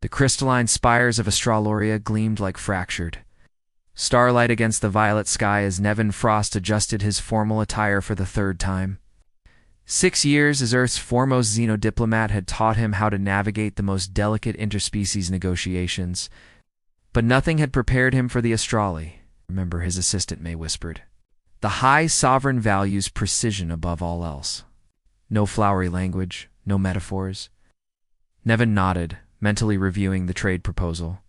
The crystalline spires of Astraloria gleamed like fractured starlight against the violet sky as Nevin Frost adjusted his formal attire for the third time. 6 years as Earth's foremost xenodiplomat had taught him how to navigate the most delicate interspecies negotiations, but nothing had prepared him for the Astrali. Remember, his assistant May whispered. The High Sovereign values precision above all else. No flowery language, no metaphors. Nevin nodded, mentally reviewing the trade proposal.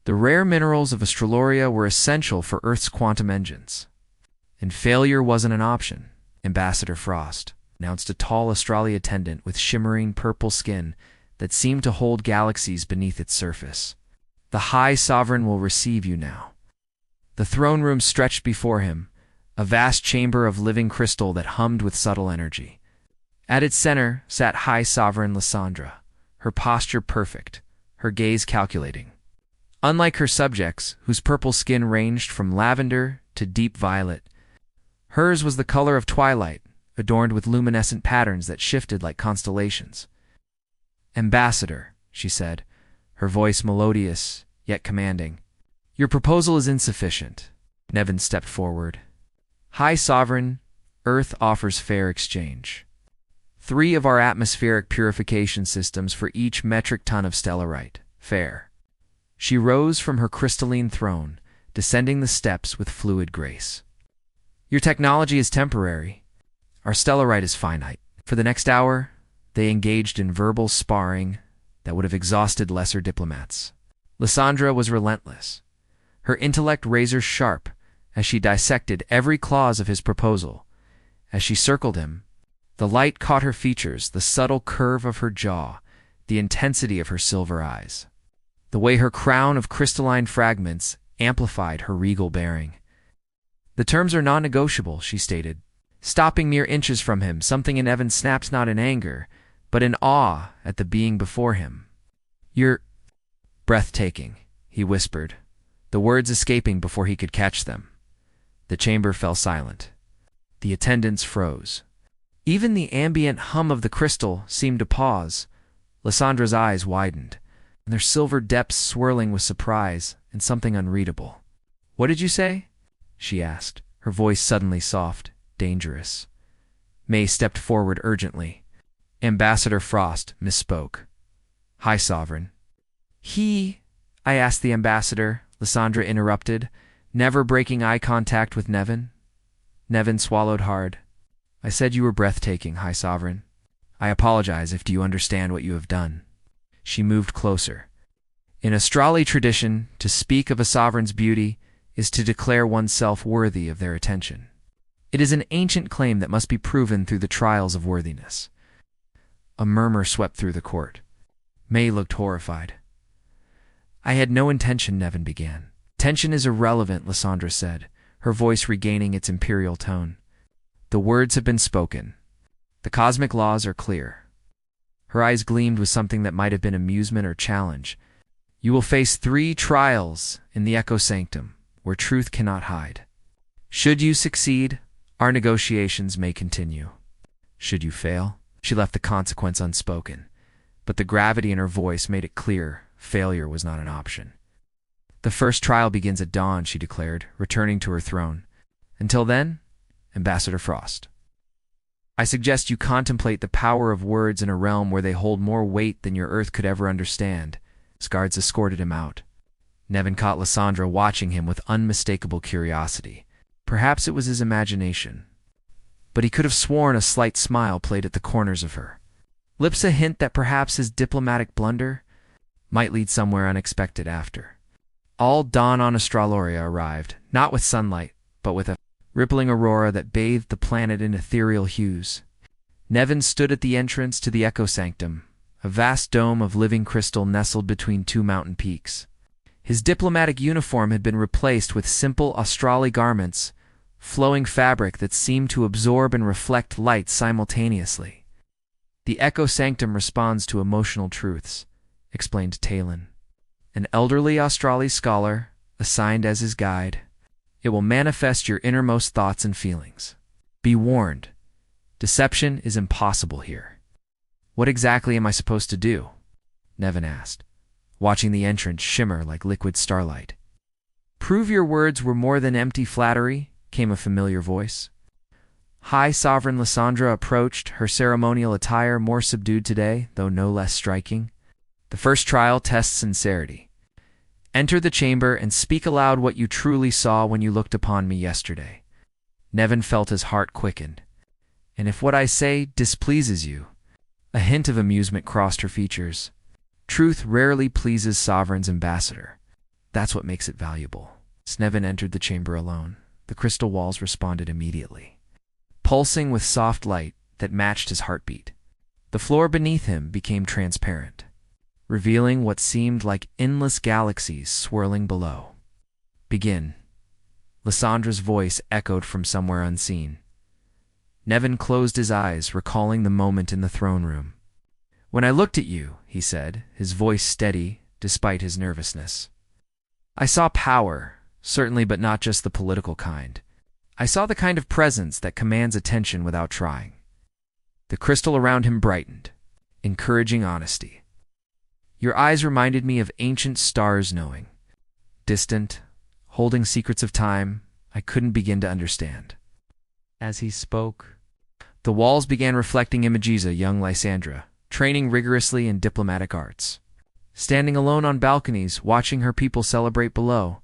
The rare minerals of Astraloria were essential for Earth's quantum engines, and failure wasn't an option. Ambassador Frost announced a tall Astrali attendant with shimmering purple skin that seemed to hold galaxies beneath its surface. The High Sovereign will receive you now. The throne room stretched before him, a vast chamber of living crystal that hummed with subtle energy. At its center sat High Sovereign Lysandra, her posture perfect, her gaze calculating. Unlike her subjects, whose purple skin ranged from lavender to deep violet, hers was the color of twilight, adorned with luminescent patterns that shifted like constellations. "Ambassador," she said, her voice melodious yet commanding. "Your proposal is insufficient." Nevin stepped forward. "High Sovereign, Earth offers fair exchange. 3 of our atmospheric purification systems for each metric ton of stellarite. Fair." She rose from her crystalline throne, descending the steps with fluid grace. "Your technology is temporary. Our stellarite is finite." For the next hour, they engaged in verbal sparring that would have exhausted lesser diplomats. Lysandra was relentless, her intellect razor-sharp as she dissected every clause of his proposal. As she circled him, the light caught her features, the subtle curve of her jaw, the intensity of her silver eyes. The way her crown of crystalline fragments amplified her regal bearing. "The terms are non-negotiable," she stated, stopping mere inches from him. Something in Evan snapped, not in anger, but in awe at the being before him. "You're breathtaking," he whispered, the words escaping before he could catch them. The chamber fell silent. The attendants froze. Even the ambient hum of the crystal seemed to pause. Lysandra's eyes widened, and their silver depths swirling with surprise and something unreadable. "What did you say?" she asked, her voice suddenly soft, dangerous. May stepped forward urgently. Ambassador Frost misspoke. "High Sovereign." I asked the ambassador," Lysandra interrupted, never breaking eye contact with Nevin. Nevin swallowed hard. "I said you were breathtaking, High Sovereign. I apologize if you understand what you have done." She moved closer. In Astrali tradition, to speak of a sovereign's beauty is to declare oneself worthy of their attention. It is an ancient claim that must be proven through the trials of worthiness. A murmur swept through the court. May looked horrified. "I had no intention," Nevin began. "Tension is irrelevant," Lysandra said, her voice regaining its imperial tone. "The words have been spoken. The cosmic laws are clear." Her eyes gleamed with something that might have been amusement or challenge. "You will face 3 trials in the Echo Sanctum, where truth cannot hide. Should you succeed, our negotiations may continue. Should you fail," she left the consequence unspoken, but the gravity in her voice made it clear failure was not an option. "The first trial begins at dawn," she declared, returning to her throne. "Until then, Ambassador Frost, I suggest you contemplate the power of words in a realm where they hold more weight than your Earth could ever understand." His guards escorted him out. Nevin caught Lysandra watching him with unmistakable curiosity. Perhaps it was his imagination, but he could have sworn a slight smile played at the corners of her lips, a hint that perhaps his diplomatic blunder might lead somewhere unexpected after. All dawn on Astraloria arrived, not with sunlight, but with a rippling aurora that bathed the planet in ethereal hues. Nevin stood at the entrance to the Echo Sanctum, a vast dome of living crystal nestled between 2 mountain peaks. His diplomatic uniform had been replaced with simple Astrali garments, flowing fabric that seemed to absorb and reflect light simultaneously. "The Echo Sanctum responds to emotional truths," explained Talon, an elderly Astrali scholar assigned as his guide. "It will manifest your innermost thoughts and feelings. Be warned, deception is impossible here." "What exactly am I supposed to do?" Nevin asked, watching the entrance shimmer like liquid starlight. "Prove your words were more than empty flattery," came a familiar voice. High Sovereign Lysandra approached, her ceremonial attire more subdued today, though no less striking. "The first trial tests sincerity. Enter the chamber and speak aloud what you truly saw when you looked upon me yesterday." Nevin felt his heart quicken. "And if what I say displeases you?" A hint of amusement crossed her features. "Truth rarely pleases Sovereign's ambassador. That's what makes it valuable." Nevin entered the chamber alone. The crystal walls responded immediately, pulsing with soft light that matched his heartbeat. The floor beneath him became transparent, revealing what seemed like endless galaxies swirling below. "Begin." Lysandra's voice echoed from somewhere unseen. Nevin closed his eyes, recalling the moment in the throne room. "When I looked at you," he said, his voice steady despite his nervousness, "I saw power, certainly, but not just the political kind. I saw the kind of presence that commands attention without trying." The crystal around him brightened, encouraging honesty. "Your eyes reminded me of ancient stars knowing, distant, holding secrets of time I couldn't begin to understand." As he spoke, the walls began reflecting images of young Lysandra, training rigorously in diplomatic arts, standing alone on balconies, watching her people celebrate below.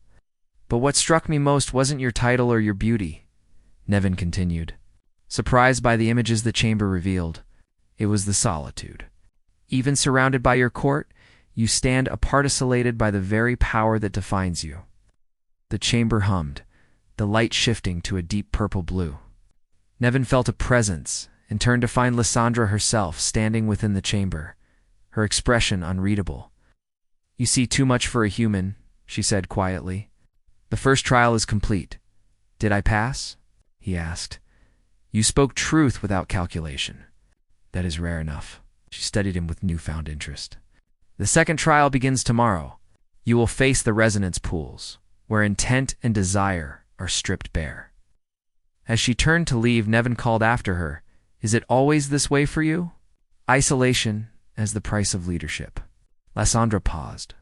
"But what struck me most wasn't your title or your beauty," Nevin continued, surprised by the images the chamber revealed. "It was the solitude. Even surrounded by your court, you stand apart, isolated by the very power that defines you." The chamber hummed, the light shifting to a deep purple blue. Nevin felt a presence and turned to find Lysandra herself standing within the chamber, her expression unreadable. "You see too much for a human," she said quietly. "The first trial is complete." "Did I pass?" he asked. "You spoke truth without calculation." "That is rare enough." She studied him with newfound interest. "The second trial begins tomorrow. You will face the resonance pools, where intent and desire are stripped bare." As she turned to leave, Nevin called after her, "Is it always this way for you? Isolation as the price of leadership." Lysandra paused.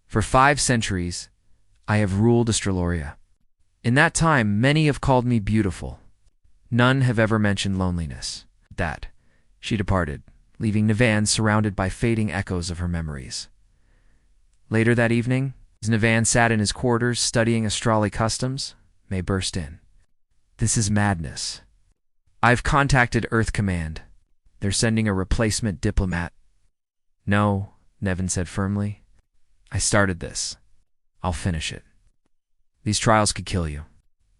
"For 5 centuries, I have ruled Australoria. In that time, many have called me beautiful. None have ever mentioned loneliness." That, she departed, leaving Nevan surrounded by fading echoes of her memories. Later that evening, as Nevan sat in his quarters studying Australi customs, May burst in. "This is madness. I've contacted Earth Command. They're sending a replacement diplomat." "No," Nevin said firmly. "I started this. I'll finish it. These trials could kill you.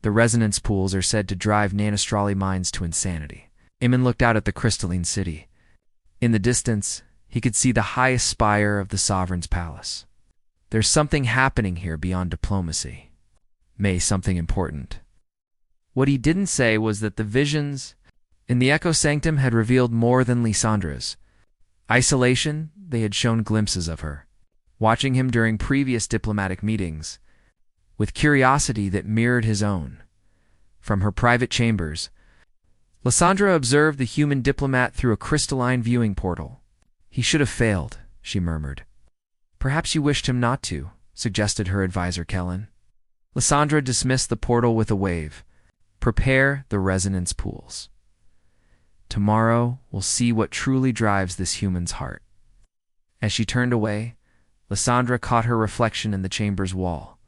The resonance pools are said to drive Nanostrali minds to insanity." Eamon looked out at the crystalline city. In the distance, he could see the highest spire of the Sovereign's palace. "There's something happening here beyond diplomacy." May, something important. What he didn't say was that the visions in the Echo Sanctum had revealed more than Lysandra's. Isolation, they had shown glimpses of her, watching him during previous diplomatic meetings, with curiosity that mirrored his own. From her private chambers, Lysandra observed the human diplomat through a crystalline viewing portal. "He should have failed," she murmured. "Perhaps you wished him not to," suggested her advisor Kellen. Lysandra dismissed the portal with a wave. "Prepare the resonance pools. Tomorrow we'll see what truly drives this human's heart." As she turned away, Lysandra caught her reflection in the chamber's wall.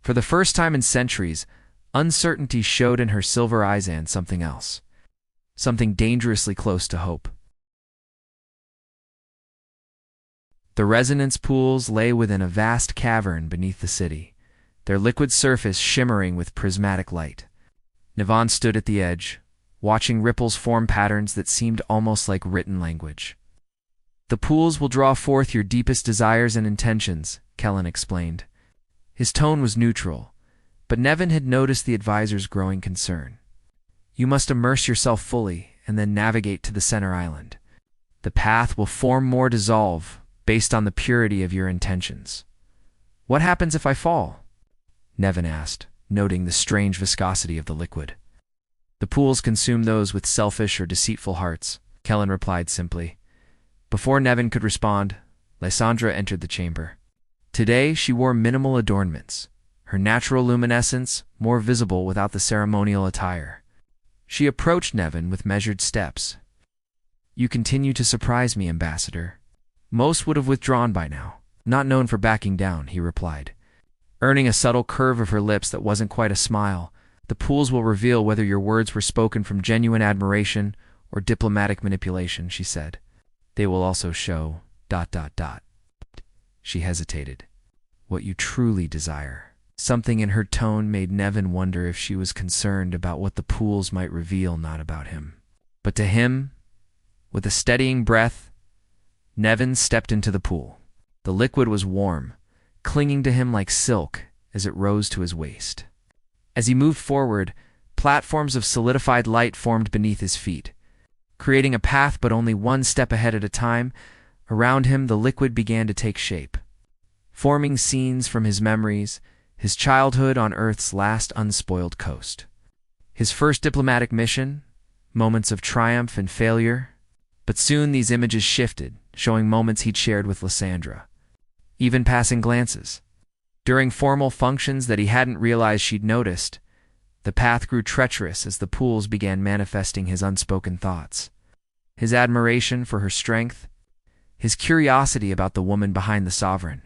For the first time in centuries, uncertainty showed in her silver eyes and something else. Something dangerously close to hope. The resonance pools lay within a vast cavern beneath the city, their liquid surface shimmering with prismatic light. Nevan stood at the edge, watching ripples form patterns that seemed almost like written language. "The pools will draw forth your deepest desires and intentions," Kellen explained. His tone was neutral, but Nevin had noticed the advisor's growing concern. "You must immerse yourself fully and then navigate to the center island. The path will form more dissolve based on the purity of your intentions." "What happens if I fall?" Nevin asked, noting the strange viscosity of the liquid. "The pools consume those with selfish or deceitful hearts," Kellen replied simply. Before Nevin could respond, Lysandra entered the chamber. Today, she wore minimal adornments, her natural luminescence more visible without the ceremonial attire. She approached Nevin with measured steps. "You continue to surprise me, Ambassador." "Most would have withdrawn by now. Not known for backing down," he replied, earning a subtle curve of her lips that wasn't quite a smile. "The pools will reveal whether your words were spoken from genuine admiration or diplomatic manipulation," she said. "They will also show... She hesitated. "What you truly desire." Something in her tone made Nevin wonder if she was concerned about what the pools might reveal, not about him. But to him, with a steadying breath, Nevin stepped into the pool. The liquid was warm, clinging to him like silk as it rose to his waist. As he moved forward, platforms of solidified light formed beneath his feet, creating a path but only one step ahead at a time. Around him, the liquid began to take shape, forming scenes from his memories, his childhood on Earth's last unspoiled coast. His first diplomatic mission, moments of triumph and failure. But soon these images shifted, showing moments he'd shared with Lysandra, even passing glances. During formal functions that he hadn't realized she'd noticed, the path grew treacherous as the pools began manifesting his unspoken thoughts. His admiration for her strength, his curiosity about the woman behind the sovereign,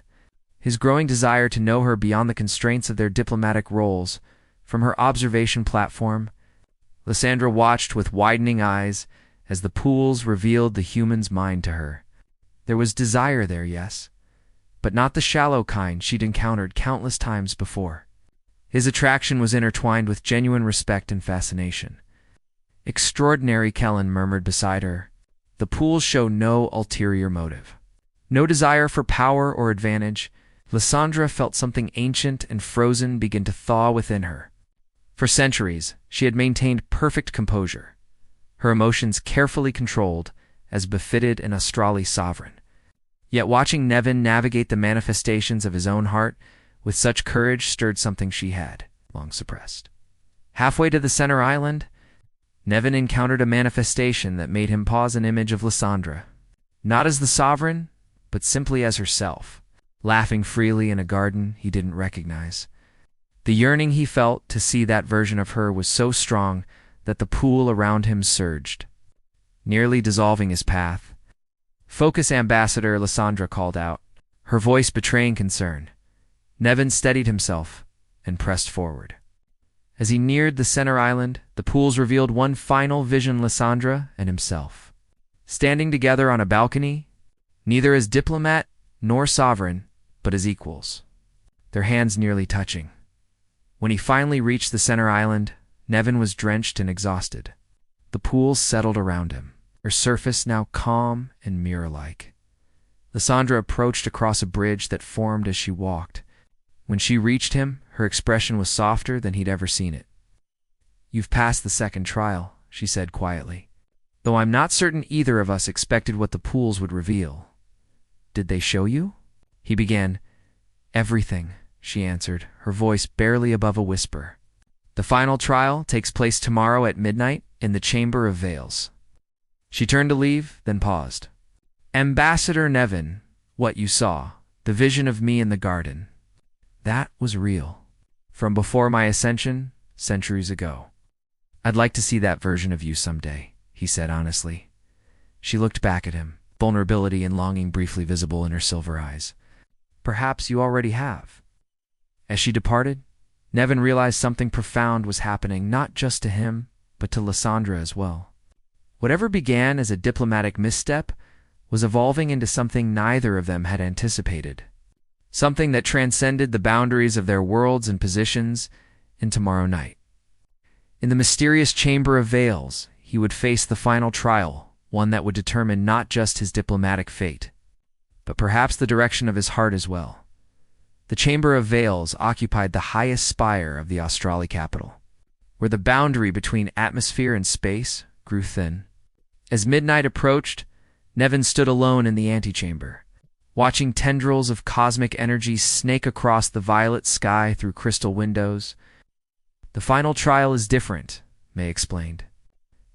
his growing desire to know her beyond the constraints of their diplomatic roles. From her observation platform, Lysandra watched with widening eyes as the pools revealed the human's mind to her. There was desire there, yes, but not the shallow kind she'd encountered countless times before. His attraction was intertwined with genuine respect and fascination. "Extraordinary," Kellen murmured beside her. The pools show no ulterior motive. No desire for power or advantage. Lysandra felt something ancient and frozen begin to thaw within her. For centuries, she had maintained perfect composure, her emotions carefully controlled, as befitted an Australi sovereign. Yet watching Nevin navigate the manifestations of his own heart with such courage stirred something she had long suppressed. Halfway to the center island, Nevin encountered a manifestation that made him pause. An image of Lysandra, not as the sovereign, but simply as herself, laughing freely in a garden he didn't recognize. The yearning he felt to see that version of her was so strong that the pool around him surged, nearly dissolving his path. "Focus, Ambassador," Lysandra called out, her voice betraying concern. Nevin steadied himself and pressed forward. As he neared the center island, the pools revealed one final vision: Lysandra and himself, standing together on a balcony, neither as diplomat nor sovereign, but as equals, their hands nearly touching. When he finally reached the center island, Nevin was drenched and exhausted. The pools settled around him, her surface now calm and mirror-like. Lysandra approached across a bridge that formed as she walked. When she reached him, her expression was softer than he'd ever seen it. "You've passed the second trial," she said quietly, "though I'm not certain either of us expected what the pools would reveal." "Did they show you?" he began. "Everything," she answered, her voice barely above a whisper. "The final trial takes place tomorrow at midnight in the Chamber of Veils." She turned to leave, then paused. "Ambassador Nevin, what you saw, the vision of me in the garden, that was real. From before my ascension, centuries ago. I'd like to see that version of you someday," he said honestly. She looked back at him, vulnerability and longing briefly visible in her silver eyes. "Perhaps you already have." As she departed, Nevin realized something profound was happening, not just to him, but to Lysandra as well. Whatever began as a diplomatic misstep was evolving into something neither of them had anticipated. Something that transcended the boundaries of their worlds and positions in tomorrow night. In the mysterious Chamber of Veils, he would face the final trial, one that would determine not just his diplomatic fate, but perhaps the direction of his heart as well. The Chamber of Veils occupied the highest spire of the Australi capital, where the boundary between atmosphere and space grew thin. As midnight approached, Nevin stood alone in the antechamber, watching tendrils of cosmic energy snake across the violet sky through crystal windows. "The final trial is different," May explained,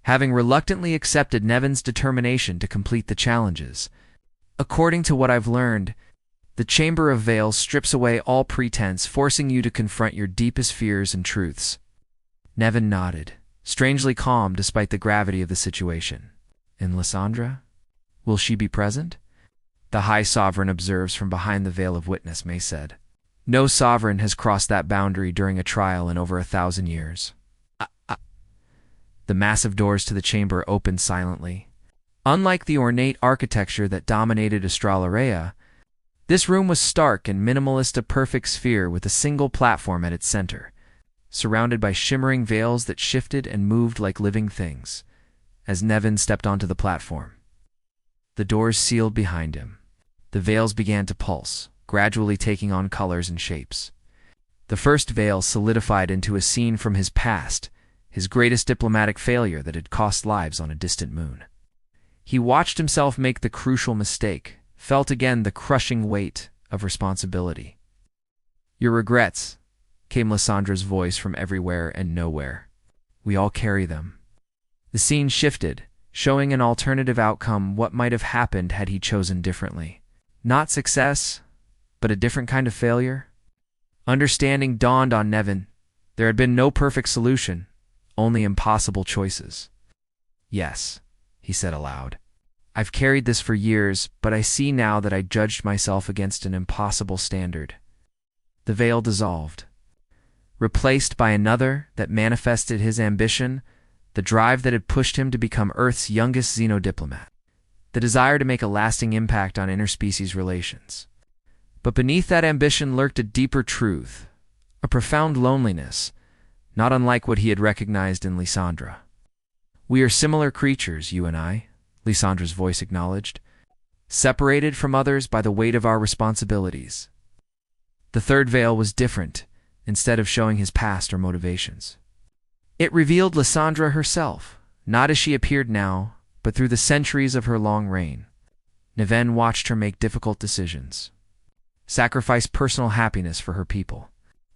having reluctantly accepted Nevin's determination to complete the challenges. "According to what I've learned, The Chamber of Veils strips away all pretense, forcing you to confront your deepest fears and truths. Nevin nodded, strangely calm despite the gravity of the situation. And Lysandra? Will she be present? The High Sovereign observes from behind the veil of witness, May said. No sovereign has crossed that boundary during a trial in over 1,000 years. The massive doors to the chamber opened silently. Unlike the ornate architecture that dominated Astralorea, this room was stark and minimalist, a perfect sphere with a single platform at its center, surrounded by shimmering veils that shifted and moved like living things. As Nevin stepped onto the platform, the doors sealed behind him. The veils began to pulse, gradually taking on colors and shapes. The first veil solidified into a scene from his past, his greatest diplomatic failure that had cost lives on a distant moon. He watched himself make the crucial mistake, felt again the crushing weight of responsibility. Your regrets, came Lysandra's voice from everywhere and nowhere. We all carry them. The scene shifted, showing an alternative outcome, what might have happened had he chosen differently. Not success, but a different kind of failure. Understanding dawned on Nevin. There had been no perfect solution, only impossible choices. Yes, he said aloud. I've carried this for years, but I see now that I judged myself against an impossible standard. The veil dissolved, replaced by another that manifested his ambition, the drive that had pushed him to become Earth's youngest xenodiplomat, the desire to make a lasting impact on interspecies relations. But beneath that ambition lurked a deeper truth, a profound loneliness, not unlike what he had recognized in Lysandra. We are similar creatures, you and I, Lysandra's voice acknowledged, separated from others by the weight of our responsibilities. The third veil was different, instead of showing his past or motivations. It revealed Lysandra herself, not as she appeared now, but through the centuries of her long reign. Nevin watched her make difficult decisions, sacrifice personal happiness for her people,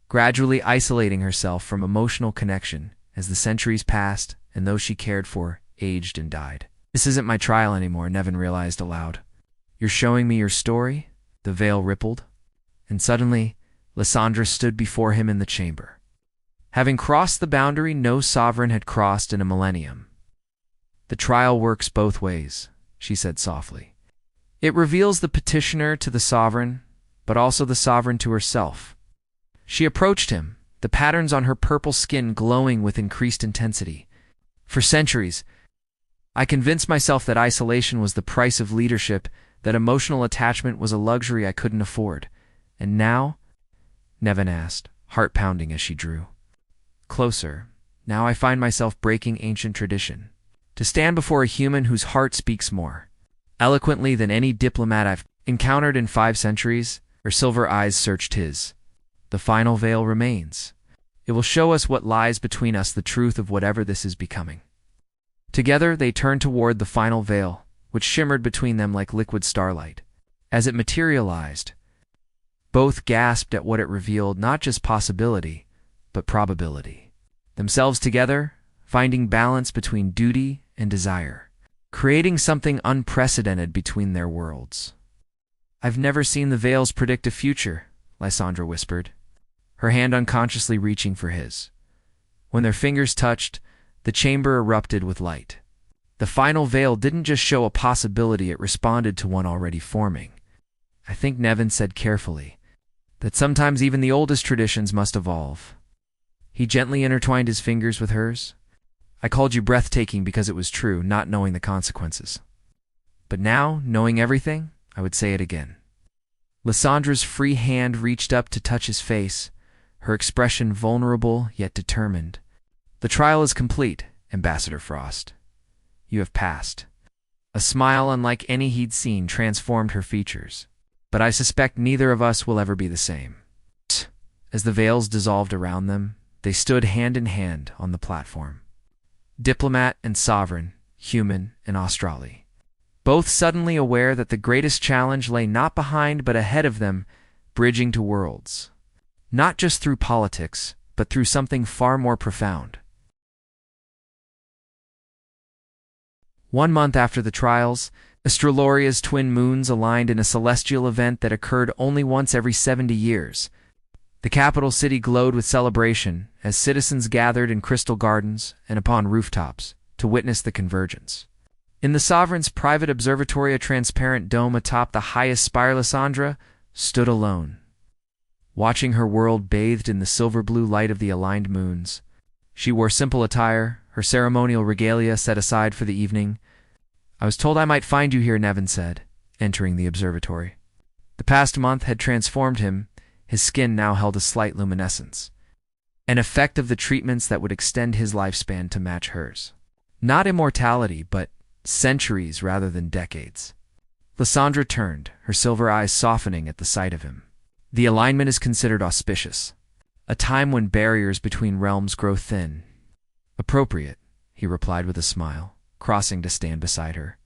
gradually isolating herself from emotional connection as the centuries passed and those she cared for aged and died. This isn't my trial anymore, Nevin realized aloud. You're showing me your story? The veil rippled, and suddenly Lysandra stood before him in the chamber. Having crossed the boundary no sovereign had crossed in a millennium. The trial works both ways, she said softly. It reveals the petitioner to the sovereign, but also the sovereign to herself. She approached him, the patterns on her purple skin glowing with increased intensity. For centuries, I convinced myself that isolation was the price of leadership, that emotional attachment was a luxury I couldn't afford. And now? Nevin asked, heart pounding as she drew closer. Now I find myself breaking ancient tradition, to stand before a human whose heart speaks more eloquently than any diplomat I've encountered in 5 centuries. Her silver eyes searched his. The final veil remains. It will show us what lies between us, the truth of whatever this is becoming. Together they turned toward the final veil, which shimmered between them like liquid starlight. As it materialized, both gasped at what it revealed, not just possibility, but probability. Themselves together, finding balance between duty and desire, creating something unprecedented between their worlds. I've never seen the veils predict a future, Lysandra whispered, her hand unconsciously reaching for his. When their fingers touched, the chamber erupted with light. The final veil didn't just show a possibility, it responded to one already forming. I think Nevin said carefully that sometimes even the oldest traditions must evolve. He gently intertwined his fingers with hers. I called you breathtaking because it was true, not knowing the consequences. But now, knowing everything, I would say it again. Lysandra's free hand reached up to touch his face, her expression vulnerable yet determined. The trial is complete, Ambassador Frost. You have passed. A smile unlike any he'd seen transformed her features. But I suspect neither of us will ever be the same. As the veils dissolved around them, they stood hand in hand on the platform. Diplomat and sovereign, human and Australi. Both suddenly aware that the greatest challenge lay not behind but ahead of them, bridging to worlds. Not just through politics, but through something far more profound. 1 month after the trials, Astroloria's twin moons aligned in a celestial event that occurred only once every 70 years. The capital city glowed with celebration as citizens gathered in crystal gardens and upon rooftops to witness the convergence. In the sovereign's private observatory, a transparent dome atop the highest spire, Lysandra stood alone, watching her world bathed in the silver-blue light of the aligned moons. She wore simple attire, her ceremonial regalia set aside for the evening. "I was told I might find you here," Nevin said, entering the observatory. The past month had transformed him. His skin now held a slight luminescence, an effect of the treatments that would extend his lifespan to match hers. Not immortality, but centuries rather than decades. Lysandra turned, her silver eyes softening at the sight of him. "The alignment is considered auspicious, a time when barriers between realms grow thin." "Appropriate," he replied with a smile, crossing to stand beside her.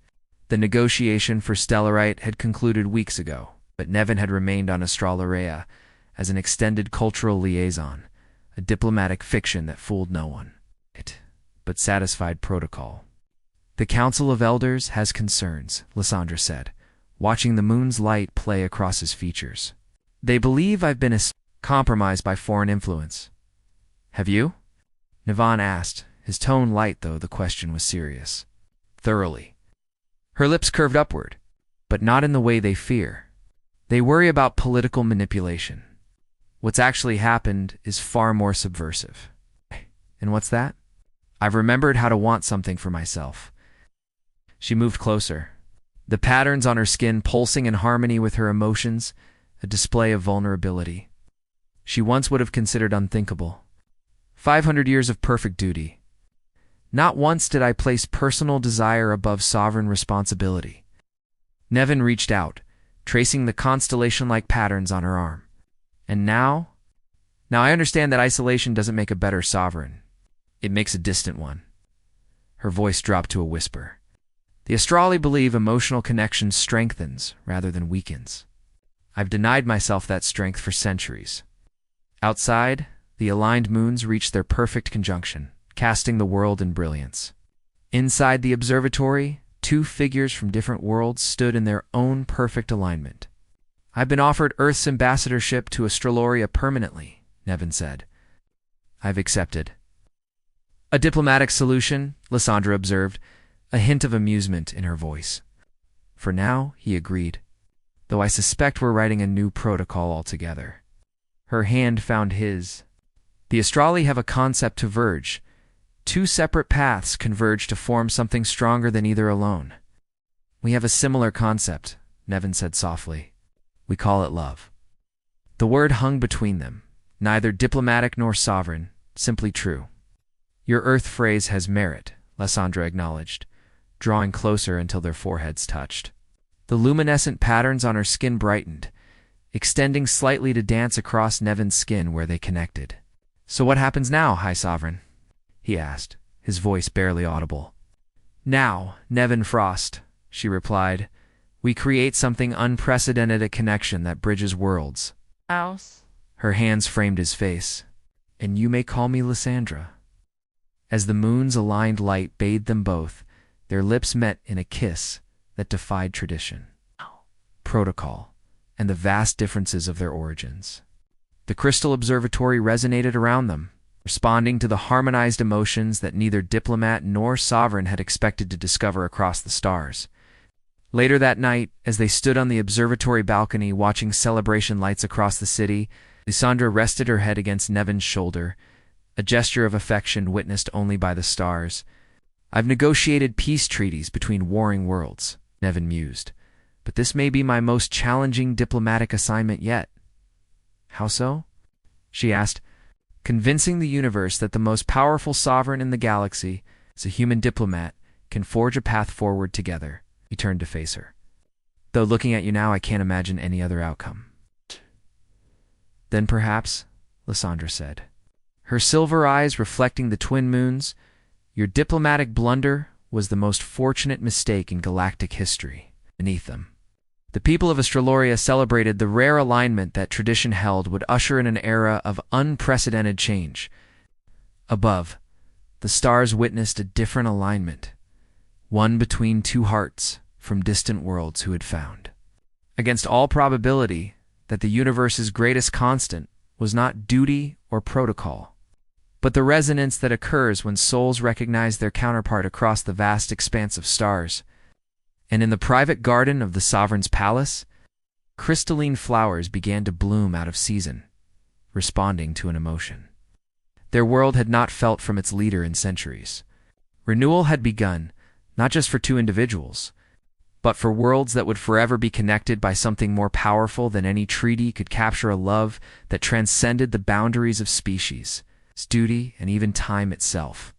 The negotiation for Stellarite had concluded weeks ago, but Nevin had remained on Astrolorea as an extended cultural liaison, a diplomatic fiction that fooled no one, but satisfied protocol. "The Council of Elders has concerns," Lysandra said, watching the moon's light play across his features. "They believe I've been compromised by foreign influence." "Have you?" Nevin asked, his tone light though the question was serious. "Thoroughly." Her lips curved upward, but not in the way they fear. "They worry about political manipulation. What's actually happened is far more subversive." "And what's that?" "I've remembered how to want something for myself." She moved closer, the patterns on her skin pulsing in harmony with her emotions, a display of vulnerability she once would have considered unthinkable. 500 years of perfect duty. Not once did I place personal desire above sovereign responsibility. Nevin reached out, tracing the constellation-like patterns on her arm. "And now I understand that isolation doesn't make a better sovereign. It makes a distant one." Her voice dropped to a whisper. "The Astrali believe emotional connection strengthens rather than weakens. I've denied myself that strength for centuries." Outside, the aligned moons reached their perfect conjunction, casting the world in brilliance. Inside the observatory, two figures from different worlds stood in their own perfect alignment. "I've been offered Earth's ambassadorship to Astroloria permanently," Nevin said. "I've accepted." "A diplomatic solution," Lysandra observed, a hint of amusement in her voice. "For now," he agreed, "though I suspect we're writing a new protocol altogether." Her hand found his. "The Astrali have a concept to verge. Two separate paths converge to form something stronger than either alone." "We have a similar concept," Nevin said softly. "We call it love." The word hung between them, neither diplomatic nor sovereign, simply true. "Your Earth phrase has merit," Lysandra acknowledged, drawing closer until their foreheads touched. The luminescent patterns on her skin brightened, extending slightly to dance across Nevin's skin where they connected. "So what happens now, High Sovereign?" he asked, his voice barely audible. "Now, Nevin Frost," she replied, "we create something unprecedented, a connection that bridges worlds." House. Her hands framed his face. "And you may call me Lysandra." As the moon's aligned light bathed them both, their lips met in a kiss that defied tradition, protocol, and the vast differences of their origins. The crystal observatory resonated around them, responding to the harmonized emotions that neither diplomat nor sovereign had expected to discover across the stars. Later that night, as they stood on the observatory balcony watching celebration lights across the city, Lysandra rested her head against Nevin's shoulder, a gesture of affection witnessed only by the stars. "I've negotiated peace treaties between warring worlds," Nevin mused, "but this may be my most challenging diplomatic assignment yet." "How so?" she asked. "Convincing the universe that the most powerful sovereign in the galaxy, as a human diplomat, can forge a path forward together." He turned to face her. "Though looking at you now, I can't imagine any other outcome." "Then perhaps," Lysandra said, her silver eyes reflecting the twin moons, "your diplomatic blunder was the most fortunate mistake in galactic history." Beneath them, the people of Astroloria celebrated the rare alignment that tradition held would usher in an era of unprecedented change. Above, the stars witnessed a different alignment, one between two hearts, from distant worlds who had found, against all probability, that the universe's greatest constant was not duty or protocol, but the resonance that occurs when souls recognize their counterpart across the vast expanse of stars. And in the private garden of the sovereign's palace, crystalline flowers began to bloom out of season, responding to an emotion their world had not felt from its leader in centuries. Renewal had begun, not just for two individuals, but for worlds that would forever be connected by something more powerful than any treaty could capture, a love that transcended the boundaries of species, duty, and even time itself.